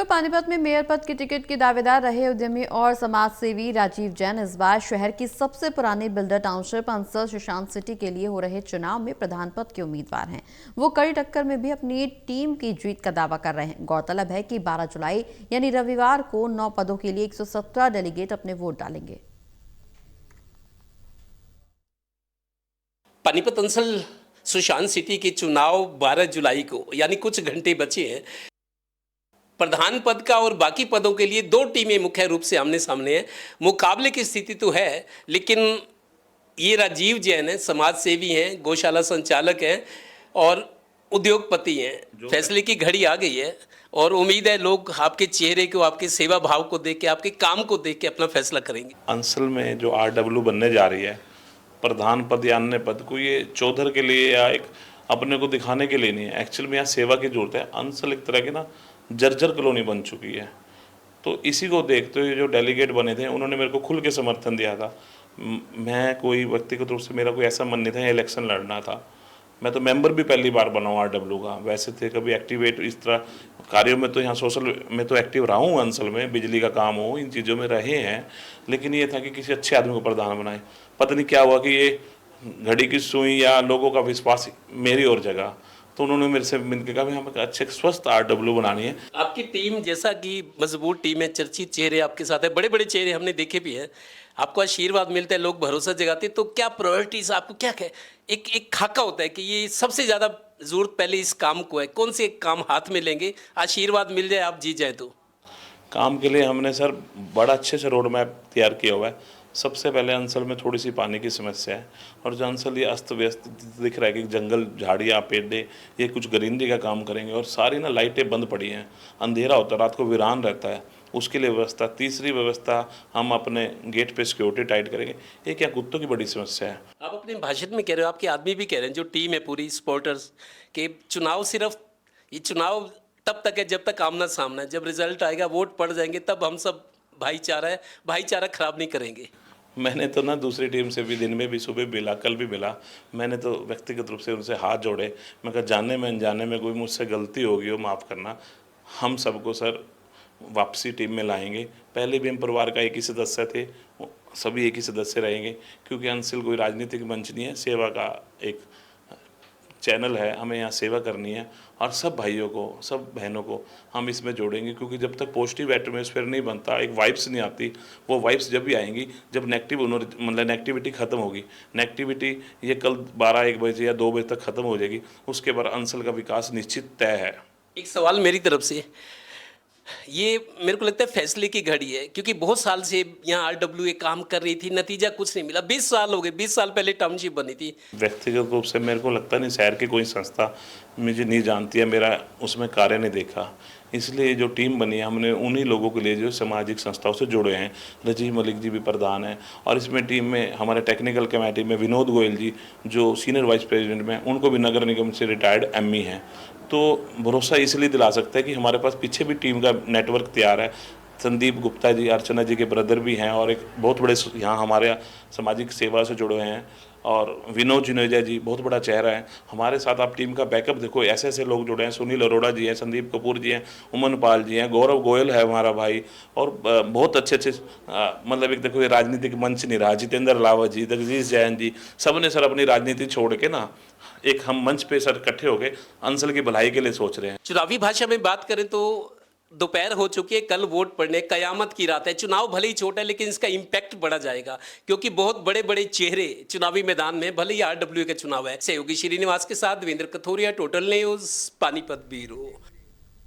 दर्शकों, पानीपत में मेयर पद के टिकट के दावेदार रहे उद्यमी और समाज सेवी राजीव जैन इस बार शहर की सबसे पुरानी builder township Ansal Sushant city के लिए हो रहे चुनाव में प्रधान पद के उम्मीदवार हैं। वो कड़ी टक्कर में भी अपनी टीम की जीत का दावा कर रहे हैं। गौरतलब है कि 12 जुलाई यानी रविवार को 9 पदों के लिए 117 डेलीगेट अपने वोट डालेंगे। पानीपत अंसल सुशांत सिटी के चुनाव 12 जुलाई को यानी कुछ घंटे बचे हैं। प्रधान पद का और बाकी पदों के लिए दो टीमें मुख्य रूप से आमने सामने हैं। मुकाबले की स्थिति तो है, लेकिन ये राजीव जैन हैं, समाज सेवी हैं, गौशाला संचालक हैं और उद्योगपति हैं। फैसले की घड़ी आ गई है और उम्मीद है लोग आपके चेहरे को, आपके सेवा भाव को देख के, आपके काम को देख के अपना फैसला करेंगे। अंसल में जो RW बनने जा रही है, प्रधान पद या अन्य पद को, ये चौधर के लिए या एक अपने को दिखाने के लिए नहीं है। एक्चुअल में यहाँ सेवा की जरूरत है। अंसल एक तरह की ना जर्जर कॉलोनी बन चुकी है, तो इसी को देखते हुए जो डेलीगेट बने थे उन्होंने मेरे को खुल के समर्थन दिया था। मैं कोई व्यक्तिगत रूप से मेरा कोई ऐसा मन नहीं था इलेक्शन लड़ना था। मैं तो मेंबर भी पहली बार बना हूँ RW का। वैसे थे कभी एक्टिवेट इस तरह कार्यों में, तो यहाँ सोशल में तो एक्टिव रहा हूँ। अंसल में बिजली का काम हो, इन चीज़ों में रहे हैं, लेकिन ये था कि किसी अच्छे आदमी को प्रधान बनाए। पता नहीं क्या हुआ कि ये घड़ी की सुई या लोगों का विश्वास मेरी ओर जगह, तो उन्होंने मेरे से मिलकर कहा हमें अच्छे स्वस्थ RW बनानी है। आपकी टीम जैसा कि मजबूत टीम है, चर्चित चेहरे आपके साथ है, बड़े बड़े चेहरे हमने देखे भी हैं। आपको आशीर्वाद मिलता है, लोग भरोसा जगाते हैं, तो क्या प्रायोरिटीज आपको क्या है? एक खाका होता है कि ये सबसे ज़्यादा जरूरत पहले इस काम को है, कौन से काम हाथ में लेंगे, आशीर्वाद मिल जाए, आप जीत जाए? तो काम के लिए हमने सर बड़ा अच्छे से रोड मैप तैयार किया हुआ है। सबसे पहले अंसल में थोड़ी सी पानी की समस्या है, और जो अंसल ये अस्त व्यस्त दिख रहा है कि जंगल, झाड़ियाँ, पेड़े, ये कुछ ग्रीनरी का काम करेंगे। और सारी ना लाइटें बंद पड़ी हैं, अंधेरा होता है, रात को वीरान रहता है, उसके लिए व्यवस्था। तीसरी व्यवस्था, हम अपने गेट पे सिक्योरिटी टाइट करेंगे। ये क्या कुत्तों की बड़ी समस्या है। आप अपने भाषण में कह रहे हो, आपके आदमी भी कह रहे हैं, जो टीम है पूरी सपोर्टर्स, के चुनाव सिर्फ ये चुनाव तब तक है जब तक आमना सामना है। जब रिजल्ट आएगा, वोट पड़ जाएंगे, तब हम सब भाईचारा खराब नहीं करेंगे। मैंने तो ना दूसरी टीम से भी दिन में भी सुबह मिला, कल भी मिला। मैंने तो व्यक्तिगत रूप से उनसे हाथ जोड़े। मैं कहा जाने में अनजाने में कोई मुझसे गलती होगी हो, माफ़ करना। हम सबको सर वापसी टीम में लाएंगे। पहले भी हम परिवार का एक ही सदस्य थे, सभी एक ही सदस्य रहेंगे, क्योंकि अंसल कोई राजनीतिक मंच नहीं है, सेवा का एक चैनल है। हमें यहाँ सेवा करनी है, और सब भाइयों को, सब बहनों को हम इसमें जोड़ेंगे, क्योंकि जब तक पॉजिटिव एटमॉस्फेयर नहीं बनता, एक वाइब्स नहीं आती। वो वाइब्स जब भी आएंगी जब नेगेटिविटी ख़त्म होगी। नेगेटिविटी ये कल 12-1 बजे या 2 बजे तक ख़त्म हो जाएगी, उसके बाद अंसल का विकास निश्चित तय है। एक सवाल मेरी तरफ से, ये मेरे को लगता है फैसले की घड़ी है, क्योंकि बहुत साल से यहाँ RW काम कर रही थी, नतीजा कुछ नहीं मिला। 20 साल हो गए, 20 साल पहले टाउनशिप बनी थी। व्यक्तिगत रूप से मेरे को लगता नहीं शहर की कोई संस्था मुझे नहीं जानती है, मेरा उसमें कार्य नहीं देखा। इसलिए जो टीम बनी है, हमने उन्हीं लोगों के लिए जो सामाजिक संस्थाओं से जुड़े हैं। रजीव मलिक जी भी प्रधान हैं, और इसमें टीम में हमारे टेक्निकल कमेटी में विनोद गोयल जी जो सीनियर वाइस प्रेसिडेंट में, उनको भी नगर निगम से रिटायर्ड ME हैं। तो भरोसा इसलिए दिला सकता है कि हमारे पास पीछे भी टीम का नेटवर्क तैयार है। संदीप गुप्ता जी, अर्चना जी के ब्रदर भी हैं, और एक बहुत बड़े यहाँ हमारे सामाजिक सेवा से जुड़े हुए हैं। और विनोद जिनेजा जी बहुत बड़ा चेहरा है हमारे साथ। आप टीम का बैकअप देखो, ऐसे ऐसे लोग जुड़े हैं। सुनील अरोड़ा जी हैं, संदीप कपूर जी हैं, उमन पाल जी हैं, गौरव गोयल है हमारा भाई, और बहुत अच्छे अच्छे मतलब एक देखो ये राजनीतिक मंच नहीं रहा। जितेंद्र लावा जी, जगदीश जैन जी, सब ने सर अपनी राजनीति छोड़ के ना एक हम मंच पे सर इकट्ठे हो गए, अंसल की भलाई के लिए सोच रहे हैं। चुनावी भाषा में बात करें तो दोपहर हो चुकी है, कल वोट पड़ने, कयामत की रात है। चुनाव भले ही छोटा है, लेकिन इसका इम्पैक्ट बढ़ा जाएगा, क्योंकि बहुत बड़े बड़े चेहरे चुनावी मैदान में, भले ही RW का चुनाव है। सहयोगी श्रीनिवास के साथ Devendra Kathoria, total news, Panipat bureau.